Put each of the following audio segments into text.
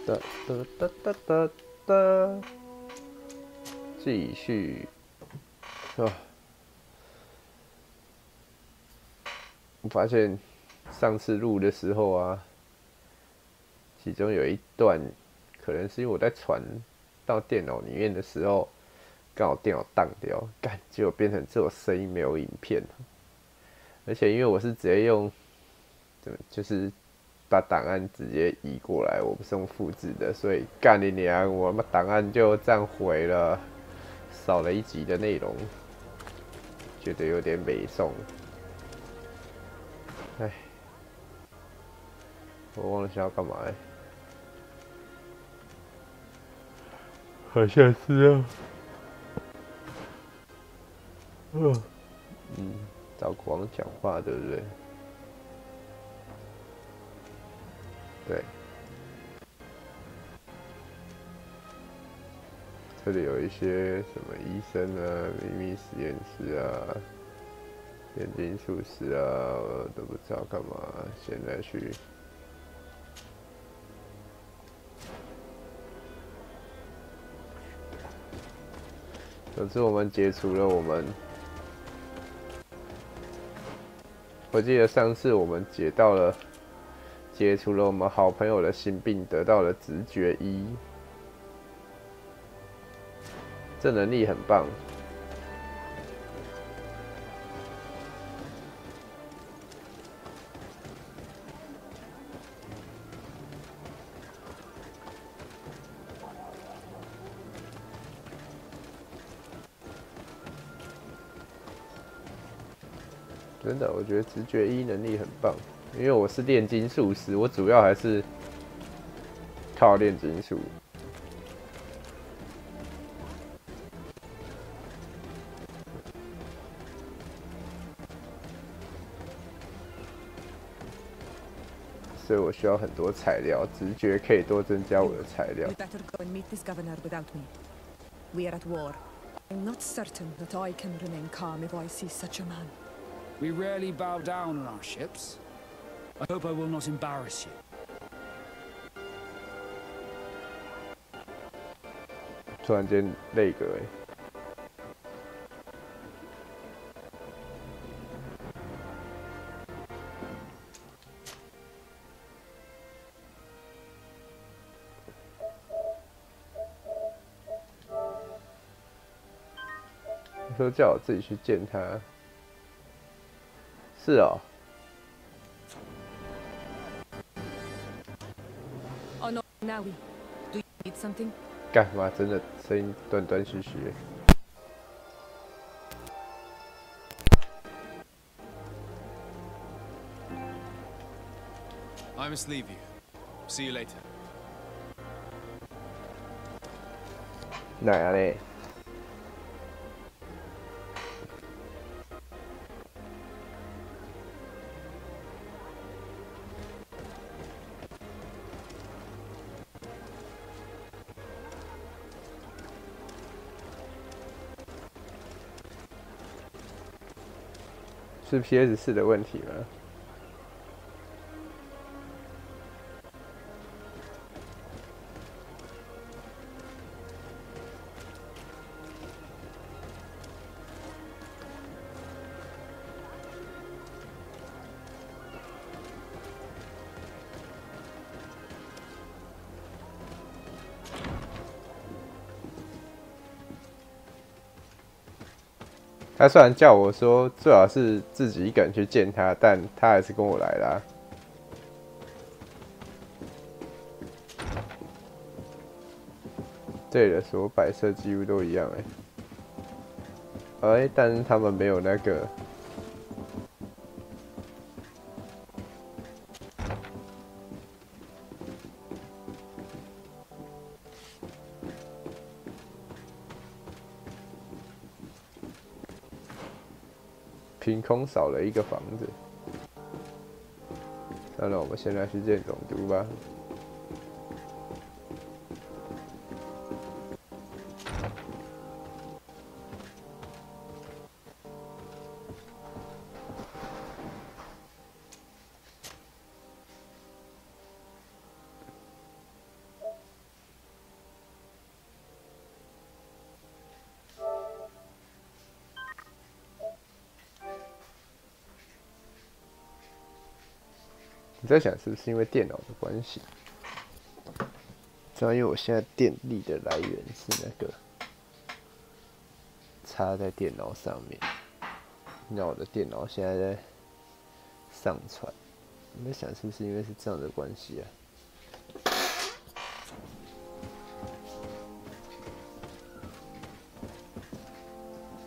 哒哒哒哒哒哒，继续啊！我发现上次录的时候啊，其中有一段可能是因为我在传到电脑里面的时候，刚好电脑当掉，结果变成只有声音没有影片，而且因为我是直接用，就是把档案直接移过来，我不是用复制的，所以干你娘，我们档案就这样毁了，少了一集的内容，觉得有点美送。唉，我忘了想要干嘛欸，好像是啊。找国王讲话，对不对？对，这里有一些什么医生啊、秘密实验室啊、炼金术师啊，我都不知道干嘛。现在去，总之我们解除了我们，我记得上次我们解除了我们好朋友的心病，得到了直觉一，这能力很棒。真的，我觉得直觉一能力很棒，因为我是炼金术师，我主要还是靠炼金术。所以我需要很多材料，直觉可以多增加我的材料。 You'd better go and meet this governor without me. We are at war. I'm not certain that I can remain calm if I see such a man. We rarely bow down on our ships. I hope I will not embarrass you. 突然间那个说叫我自己去见他。是哦。Oh no, Nawi. Do you need something? 干嘛？真的声音断断续续。I must leave you. See you later. 哪样嘞？是 PS4的问题吗？他虽然叫我说最好是自己一个人去见他，但他还是跟我来啦。对了，所有摆设几乎都一样但是他们没有那个凭空少了一个房子。算了，我们先来去见总督吧。你在想是不是因为电脑的关系？主要因为我现在电力的来源是那个插在电脑上面，那我的电脑现在在上传，我在想是不是因为是这样的关系啊？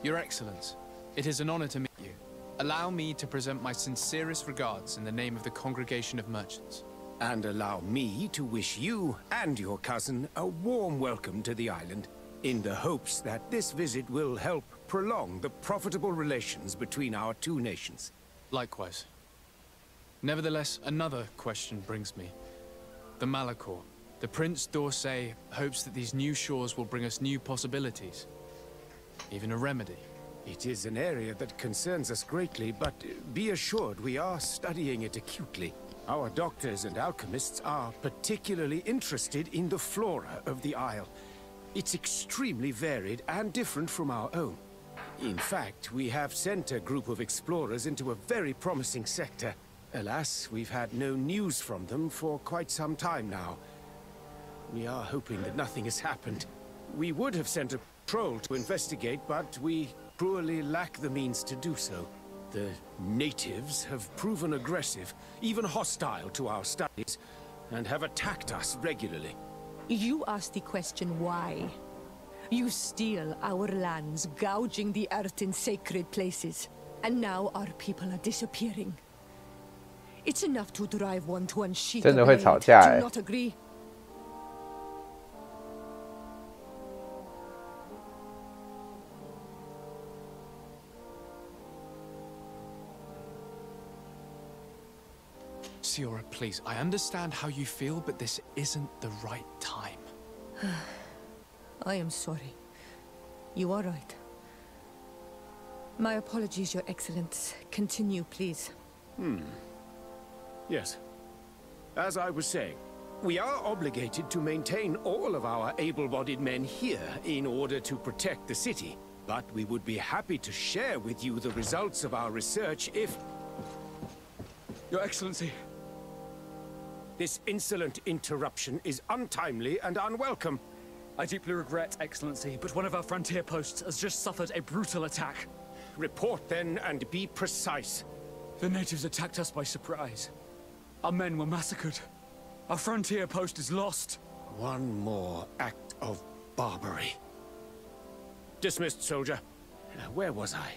Your Excellence, it is an honor to meet you. Allow me to present my sincerest regards in the name of the Congregation of Merchants. And allow me to wish you and your cousin a warm welcome to the island, in the hopes that this visit will help prolong the profitable relations between our two nations. Likewise. Nevertheless, another question brings me. The Malachor. The Prince d'Orsay hopes that these new shores will bring us new possibilities. Even a remedy. It is an area that concerns us greatly, but be assured we are studying it acutely. Our doctors and alchemists are particularly interested in the flora of the Isle. It's extremely varied and different from our own. In fact, we have sent a group of explorers into a very promising sector. Alas, we've had no news from them for quite some time now. We are hoping that nothing has happened. We would have sent a patrol to investigate, but we cruelly lack the means to do so. The natives have proven aggressive, even hostile to our studies, and have attacked us regularly. You asked the question why. You steal our lands, gouging the earth in sacred places. And now our people are disappearing. It's enough to drive one to unsheath a 真的会 blade. 吵架 Do 欸 you not agree? Siora, please, I understand how you feel, but this isn't the right time. I am sorry. You are right. My apologies, Your Excellence. Continue, please. Yes. As I was saying, we are obligated to maintain all of our able-bodied men here in order to protect the city. But we would be happy to share with you the results of our research if... Your Excellency. This insolent interruption is untimely and unwelcome. I deeply regret, Excellency, but one of our frontier posts has just suffered a brutal attack. Report then and be precise. The natives attacked us by surprise. Our men were massacred. Our frontier post is lost. One more act of barbarity. Dismissed, soldier. Where was I?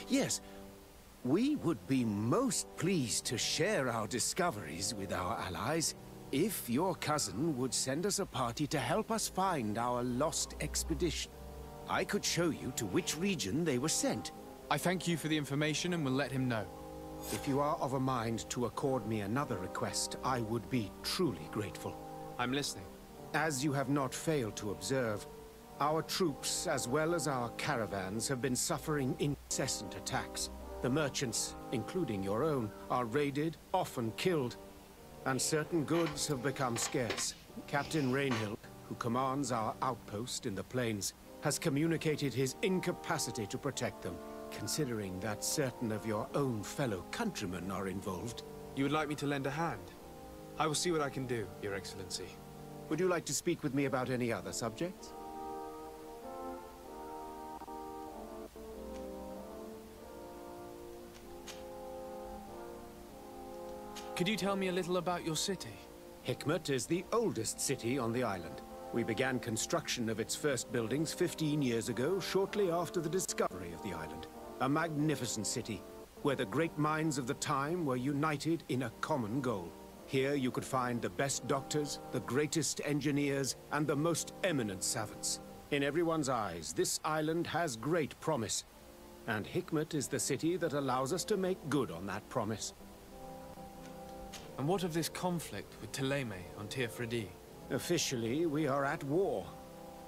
Yes. We would be most pleased to share our discoveries with our allies if your cousin would send us a party to help us find our lost expedition. I could show you to which region they were sent. I thank you for the information and will let him know. If you are of a mind to accord me another request, I would be truly grateful. I'm listening. As you have not failed to observe, our troops, as well as our caravans, have been suffering incessant attacks. The merchants, including your own, are raided, often killed, and certain goods have become scarce. Captain Rainhild, who commands our outpost in the plains, has communicated his incapacity to protect them, considering that certain of your own fellow countrymen are involved. You would like me to lend a hand? I will see what I can do, Your Excellency. Would you like to speak with me about any other subjects? Could you tell me a little about your city? Hikmet is the oldest city on the island. We began construction of its first buildings 15 years ago, shortly after the discovery of the island. A magnificent city, where the great minds of the time were united in a common goal. Here you could find the best doctors, the greatest engineers, and the most eminent savants. In everyone's eyes, this island has great promise. And Hikmet is the city that allows us to make good on that promise. And what of this conflict with Thélème on Tir Freddy? Officially, we are at war.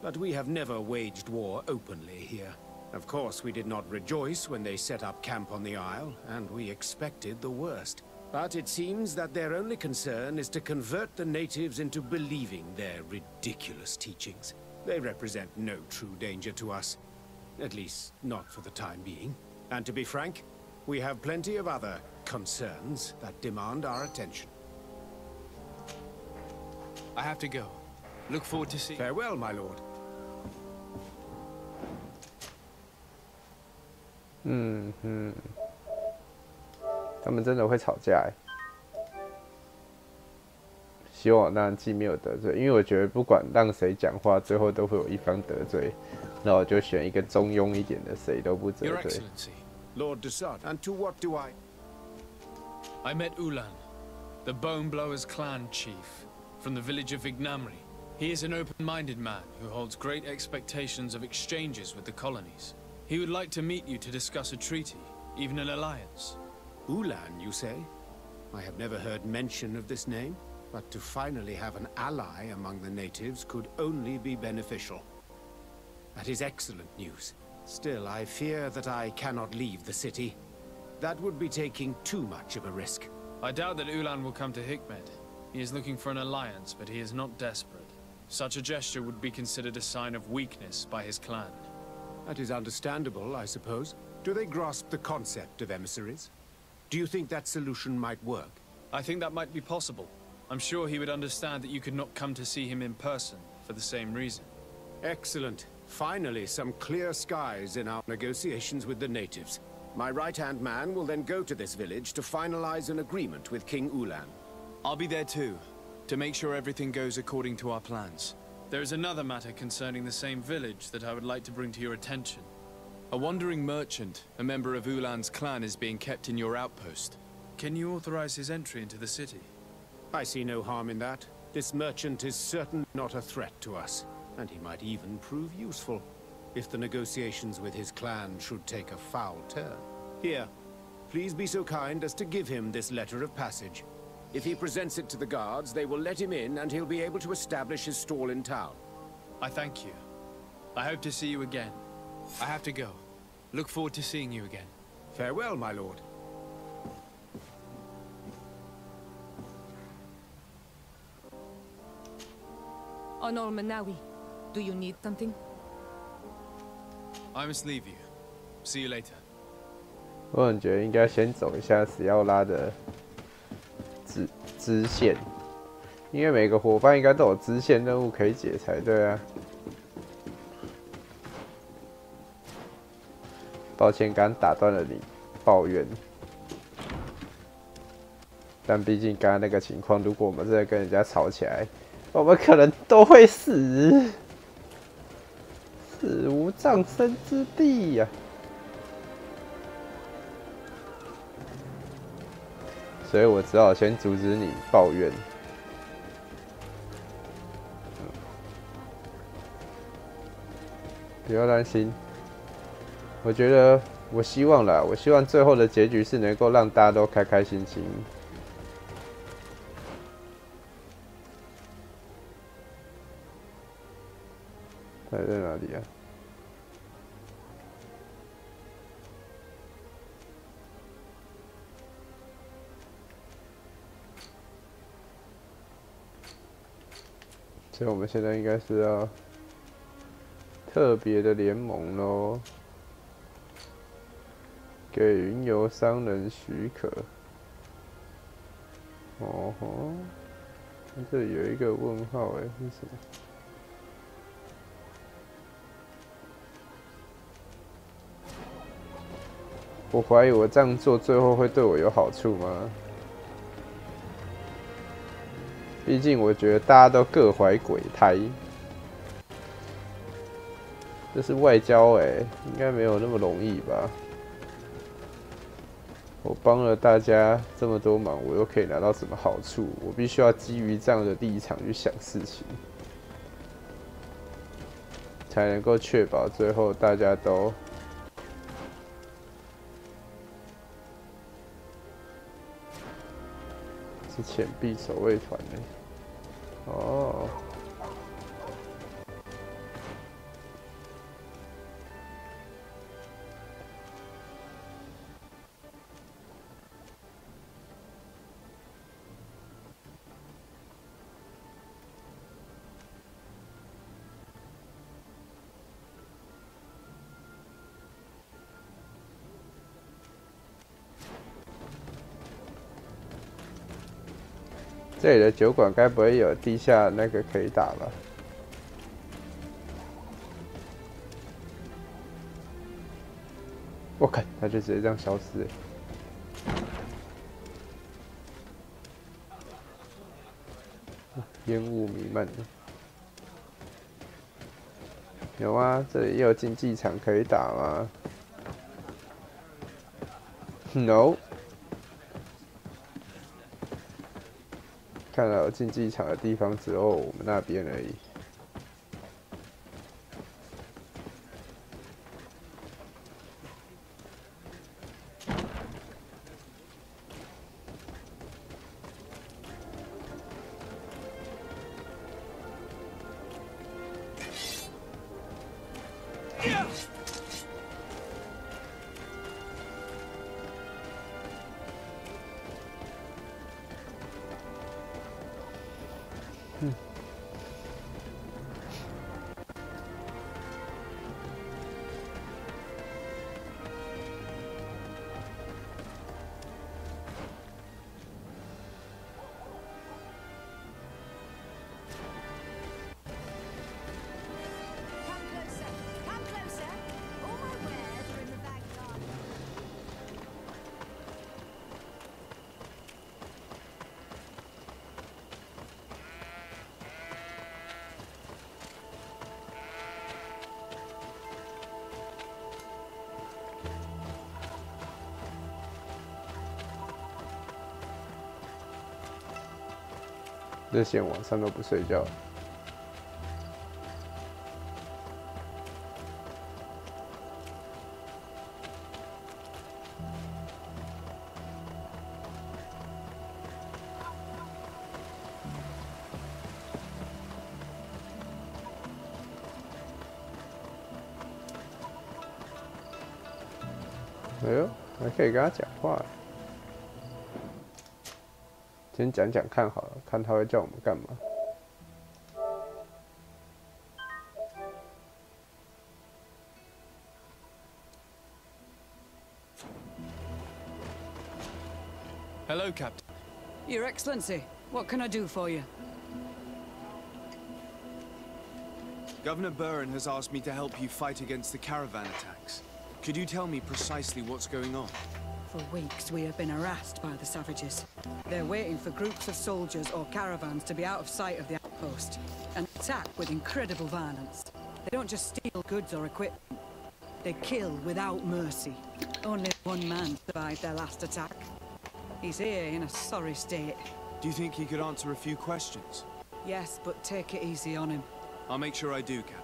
But we have never waged war openly here. Of course, we did not rejoice when they set up camp on the Isle, and we expected the worst. But it seems that their only concern is to convert the natives into believing their ridiculous teachings. They represent no true danger to us. At least, not for the time being. And to be frank, We have plenty of other concerns that demand our attention. I have to go. Look forward to seeing. Farewell, my lord. 他们真的会吵架哎。希望我让既没有得罪，因为我觉得不管让谁讲话，最后都会有一方得罪。那我就选一个中庸一点的，谁都不得 Your 罪。 Excellency, Lord Desart, and to what do I met Ulan, the Bone Blowers clan chief, from the village of Vignamri. He is an open-minded man who holds great expectations of exchanges with the colonies. He would like to meet you to discuss a treaty, even an alliance. Ulan, you say? I have never heard mention of this name, but to finally have an ally among the natives could only be beneficial. That is excellent news. Still, I fear that I cannot leave the city. That would be taking too much of a risk. I doubt that Ulan will come to Hikmed. He is looking for an alliance, but he is not desperate. Such a gesture would be considered a sign of weakness by his clan. That is understandable, I suppose. Do they grasp the concept of emissaries? Do you think that solution might work? I think that might be possible. I'm sure he would understand that you could not come to see him in person for the same reason. Excellent. Finally, some clear skies in our negotiations with the natives. My right-hand man will then go to this village to finalize an agreement with King Ulan. I'll be there too, to make sure everything goes according to our plans. There is another matter concerning the same village that I would like to bring to your attention. A wandering merchant, a member of Ulan's clan, is being kept in your outpost. Can you authorize his entry into the city? I see no harm in that. This merchant is certainly not a threat to us, and he might even prove useful if the negotiations with his clan should take a foul turn. Here, please be so kind as to give him this letter of passage. If he presents it to the guards, they will let him in and he'll be able to establish his stall in town. I thank you. I hope to see you again. I have to go. Look forward to seeing you again. Farewell, my lord. On Almanawi, do you need something? I must leave you. See you later. 我总觉得应该先走一下史奥拉的支线，因为每个伙伴应该都有支线任务可以解才对啊。抱歉，刚打断了你抱怨，但毕竟刚刚那个情况，如果我们真的跟人家吵起来，我们可能都会死，死无葬身之地呀、所以我只好先阻止你抱怨。不要担心，我觉得，我希望啦，我希望最后的结局是能够让大家都开开心心。在哪里啊？所以我们现在应该是要特别的联盟咯，给云游商人许可。哦吼，这里有一个问号哎，是什么？我怀疑我这样做最后会对我有好处吗？毕竟我觉得大家都各怀鬼胎，这是外交应该没有那么容易吧？我帮了大家这么多忙，我又可以拿到什么好处？我必须要基于这样的立场去想事情，才能够确保最后大家都。是钱币守卫团的，哦。这里的酒馆该不会有地下那个可以打吧？我看他就直接这样消失了。烟雾弥漫的。有啊，这里也有竞技场可以打吗 ？No。看到有竞技场的地方只有我们那边而已。这嫌晚上都不睡觉。哎呦，还可以跟他讲话。先讲讲看好了，看他会叫我们干嘛。Hello, Captain. Your Excellency, what can I do for you? Governor Buren has asked me to help you fight against the caravan attacks. Could you tell me precisely what's going on? For weeks, we have been harassed by the savages. They're waiting for groups of soldiers or caravans to be out of sight of the outpost, and attack with incredible violence. They don't just steal goods or equipment. They kill without mercy. Only one man survived their last attack. He's here in a sorry state. Do you think he could answer a few questions? Yes, but take it easy on him. I'll make sure I do, Captain.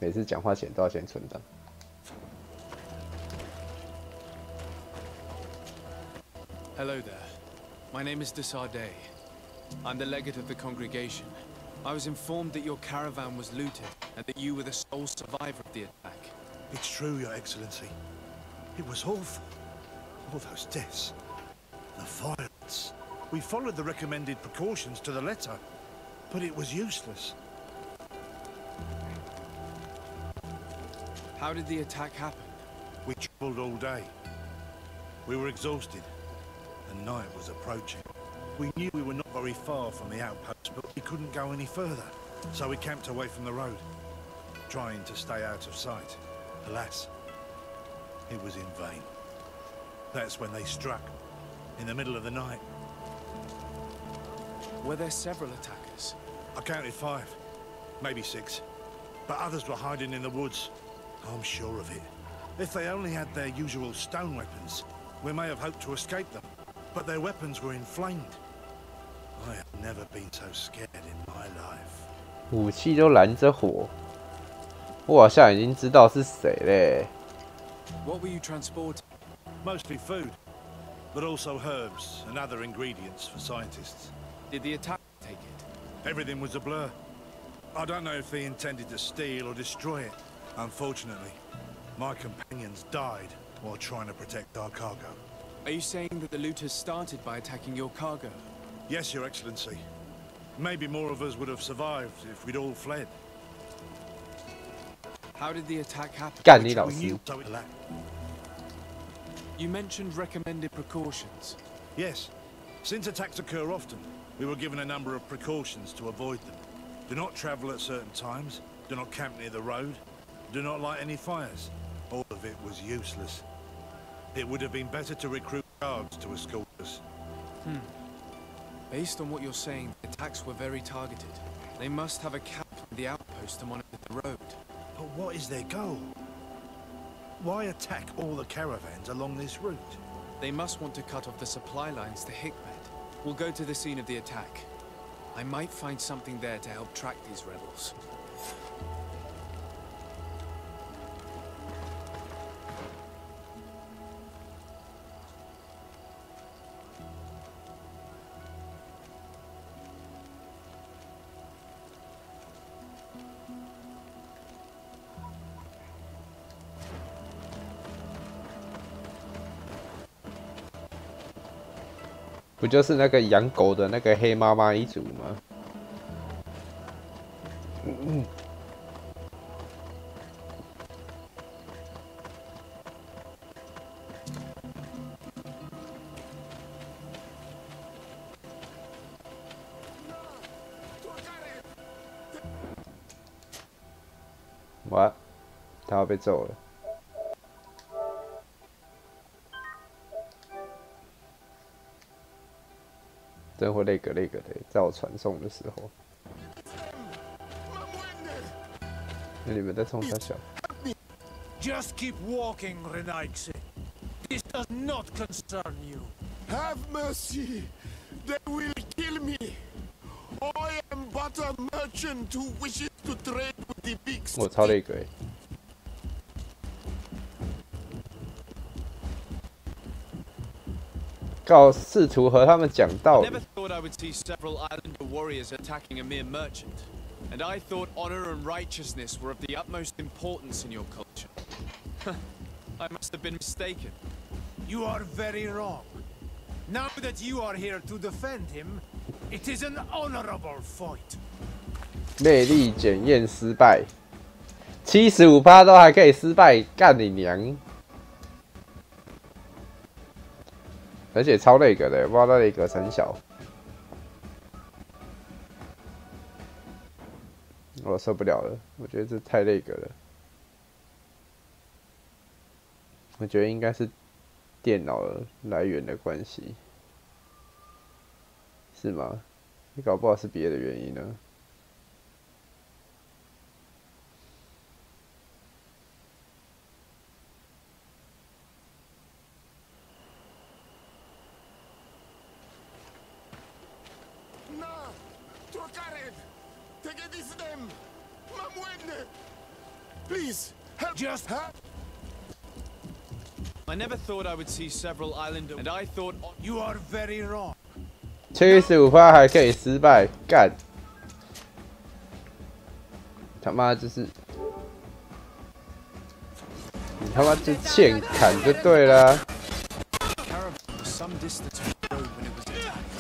每次讲话前都要先存档。Hello there. My name is Desardet. I'm the legate of the congregation. I was informed that your caravan was looted, and that you were the sole survivor of the attack. It's true, Your Excellency. It was awful. All those deaths. The violence. We followed the recommended precautions to the letter, but it was useless. How did the attack happen? We travelled all day. We were exhausted, and night was approaching. We knew we were not very far from the outpost, but we couldn't go any further. So we camped away from the road, trying to stay out of sight. Alas, it was in vain. That's when they struck, in the middle of the night. Were there several attackers? I counted 5, maybe 6. But others were hiding in the woods. I'm sure of it. If they only had their usual stone weapons, we may have hoped to escape them. But their weapons were inflamed. I have never been so scared in my life. 武器都燃着火，我好像已经知道是谁嘞。What were you transporting? Mostly food, but also herbs and other ingredients for scientists. Did the attack take it? Everything was a blur. I don't know if they intended to steal or destroy it. Unfortunately, my companions died while trying to protect our cargo. Are you saying that the looters started by attacking your cargo? Yes, Your Excellency. Maybe more of us would have survived if we'd all fled. How did the attack happen? 干你老 We 师 knew so it lacked. You mentioned recommended precautions. Yes. Since attacks occur often, we were given a number of precautions to avoid them. Do not travel at certain times, do not camp near the road, do not light any fires. All of it was useless. It would have been better to recruit guards to escort us. Based on what you're saying, the attacks were very targeted. They must have a captain at the outpost to monitor the road. But what is their goal? Why attack all the caravans along this route? They must want to cut off the supply lines to Hikmet. We'll go to the scene of the attack. I might find something there to help track these rebels.不就是那个养狗的那个黑妈妈一族吗？哇，他要被揍了。真会累个的，在我传送的时候。那你们在冲啥小？ Just keep walking, Renaigse. This does not concern you. Have mercy. They will kill me. I am but a merchant who wishes to trade with the big city. 我超累个。 告试图和他们讲道理。 I never thought I would see several Islander warriors attacking a mere merchant, and I thought honor and righteousness were of the utmost importance in your culture. I must have been mistaken. You are very wrong. Now that you are here to defend him, it is an honorable fight. 魅力检验失败，75%都还可以失败，干你娘！ 而且超那个的，不知道那个很小，我受不了了。我觉得这太那个了。我觉得应该是电脑来源的关系，是吗？你搞不好是别的原因呢。 Please, help. Just help. I never thought I would see several Islander, and I thought you are very wrong. 75%还可以失败，干！他妈就是你他妈就欠砍就对了。 caravan was some distance from the road when it was attacked.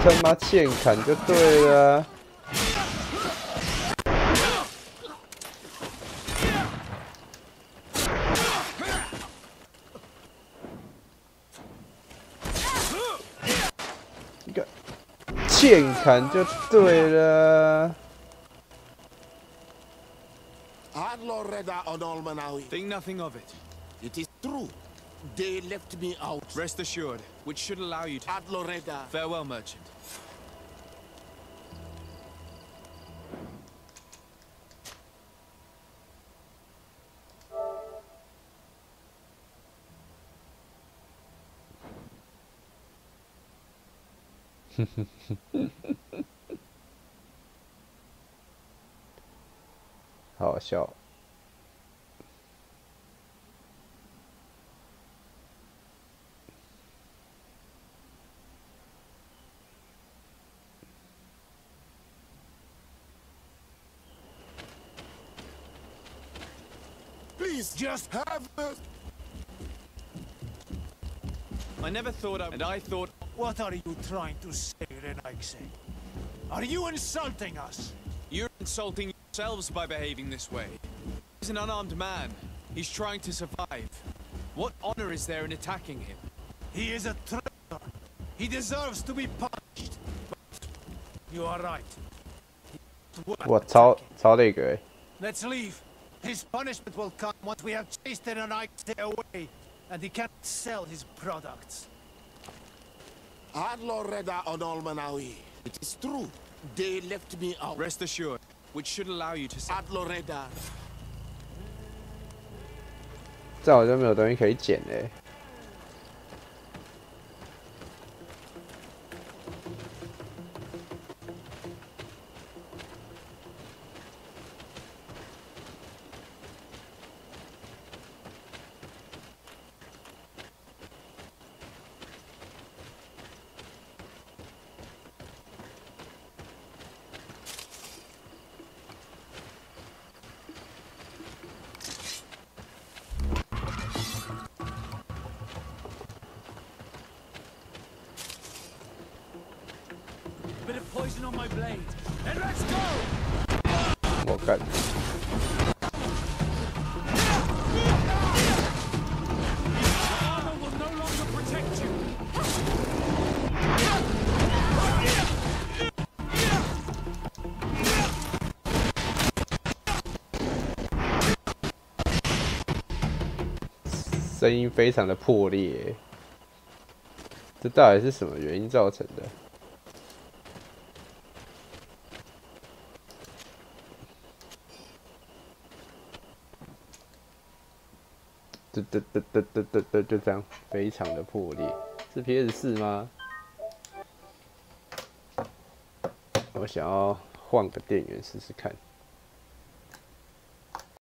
他妈欠砍就对了。 剑砍就对了。 Think nothing of it. It is true. They left me out. Rest assured, which should allow you to. Adloreda. Farewell, merchant. hao 好笑。Please, just have mercy. I never thought I thought... What are you trying to say, Renaigse? Are you insulting us? You're insulting yourselves by behaving this way. He's an unarmed man. He's trying to survive. What honor is there in attacking him? He is a traitor. He deserves to be punished. But you are right. Wow, 超那个 Let's leave. His punishment will come once we have chased Renaigse away, and he cannot sell his products. Adloreda on Olmanawi. It is true. They left me out. Rest assured, which should allow you to... Adloreda. 这好像没有东西可以捡嘞。Bit of poison on my blade, and let's go! 我干。Armor will no longer protect you. 声音非常的破裂，这到底是什么原因造成的？就这样，非常的破裂。是 PS4 吗？我想要换个电源试试看。